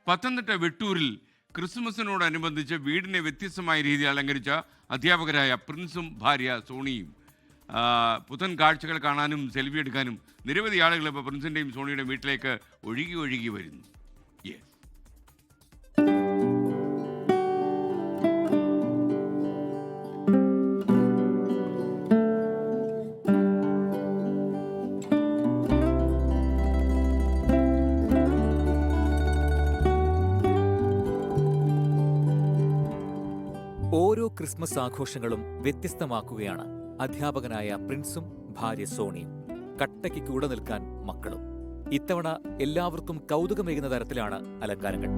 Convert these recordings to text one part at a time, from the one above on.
പത്തനംതിട്ട വെട്ടൂരിൽ ക്രിസ്മസിനോടനുബന്ധിച്ച് വീടിനെ വ്യത്യസ്തമായ രീതിയിൽ അലങ്കരിച്ച അധ്യാപകരായ പ്രിൻസും ഭാര്യ സോണിയും. പുത്തൻ കാഴ്ചകൾ കാണാനും സെൽഫി എടുക്കാനും നിരവധി ആളുകൾ ഇപ്പോൾ പ്രിൻസിൻ്റെയും സോണിയുടെയും വീട്ടിലേക്ക് ഒഴുകി വരുന്നു. ഓരോ ക്രിസ്മസ് ആഘോഷങ്ങളും വ്യത്യസ്തമാക്കുകയാണ് അധ്യാപകനായ പ്രിൻസും ഭാര്യ സോണിയും. കട്ടയ്ക്ക് കൂടെ നിൽക്കാൻ മക്കളും. ഇത്തവണ എല്ലാവർക്കും കൗതുകമേകുന്ന തരത്തിലാണ് അലങ്കാരങ്ങൾ.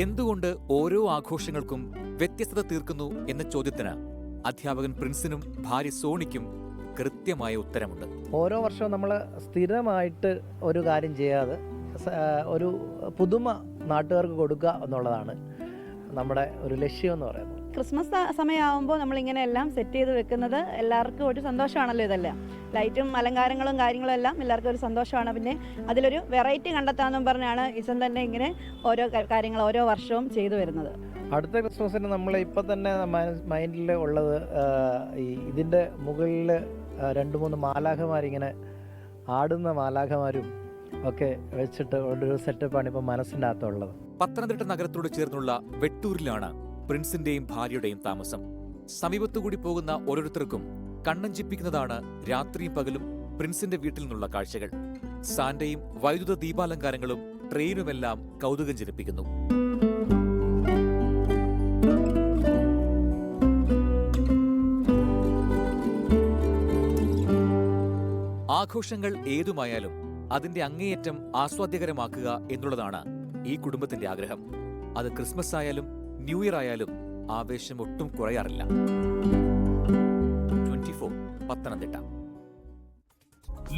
എന്തുകൊണ്ട് ഓരോ ആഘോഷങ്ങൾക്കും വ്യത്യസ്തത തീർക്കുന്നു എന്ന ചോദ്യത്തിന് അധ്യാപകൻ പ്രിൻസിനും ഭാര്യ സോണിക്കും കൃത്യമായ ഉത്തരമുണ്ട്. ഓരോ വർഷവും നമ്മൾ സ്ഥിരമായിട്ട് ഒരു കാര്യം ചെയ്യാതെ ഒരു പുതുമ നാട്ടുകാർക്ക് കൊടുക്കുക എന്നുള്ളതാണ് നമ്മുടെ ഒരു ലക്ഷ്യം എന്ന് പറയുന്നത്. ക്രിസ്മസ് സമയമാകുമ്പോൾ നമ്മളിങ്ങനെ എല്ലാം സെറ്റ് ചെയ്ത് വെക്കുന്നത് എല്ലാവർക്കും ഒരു സന്തോഷമാണല്ലോ. ഇതെല്ലാം ലൈറ്റും അലങ്കാരങ്ങളും കാര്യങ്ങളും എല്ലാം എല്ലാവർക്കും ഒരു സന്തോഷമാണ്. പിന്നെ അതിലൊരു വെറൈറ്റി കണ്ടെത്താമെന്നും പറഞ്ഞാണ് ഇസം തന്നെ ഇങ്ങനെ ഓരോ കാര്യങ്ങൾ ഓരോ വർഷവും ചെയ്തു വരുന്നത്. അടുത്ത ക്രിസ്മസിന് നമ്മൾ ഇപ്പം തന്നെ മൈൻഡിൽ ഉള്ളത് ഇതിൻ്റെ മുകളിൽ 2-3 മാലാഖമാരിങ്ങനെ ആടുന്ന മാലാഖമാരും ഒക്കെ വെച്ചിട്ട് ഒരു സെറ്റപ്പാണ് ഇപ്പം മനസ്സിൻ്റെ അകത്തുള്ളത്. പത്തനംതിട്ട നഗരത്തോട് ചേർന്നുള്ള വെട്ടൂരിലാണ് പ്രിൻസിന്റെയും ഭാര്യയുടെയും താമസം. സമീപത്തുകൂടി പോകുന്ന ഓരോരുത്തർക്കും കണ്ണഞ്ചിപ്പിക്കുന്നതാണ് രാത്രിയും പകലും പ്രിൻസിന്റെ വീട്ടിൽ നിന്നുള്ള കാഴ്ചകൾ. സാന്റയും വൈദ്യുത ദീപാലങ്കാരങ്ങളും ട്രെയിനുമെല്ലാം കൗതുകം ജനിപ്പിക്കുന്നു. ആഘോഷങ്ങൾ ഏതുമായാലും അതിന്റെ അങ്ങേയറ്റം ആസ്വാദ്യകരമാക്കുക എന്നുള്ളതാണ് ഈ കുടുംബത്തിന്റെ ആഗ്രഹം. അത് ക്രിസ്മസ് ആയാലും ന്യൂ ഇയർ ആയാലും ആവേശം ഒട്ടും കുറയാറില്ല. 24 പത്തനംതിട്ട.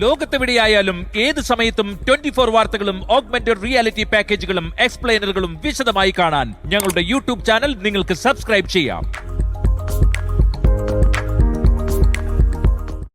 ലോകത്തെവിടെയായാലും ഏത് സമയത്തും 24 വാർത്തകളും ഓഗ്മെന്റഡ് റിയാലിറ്റി പാക്കേജുകളും എക്സ്പ്ലെയിനറുകളും വിശദമായി കാണാൻ ഞങ്ങളുടെ യൂട്യൂബ് ചാനൽ നിങ്ങൾക്ക് സബ്സ്ക്രൈബ് ചെയ്യാം.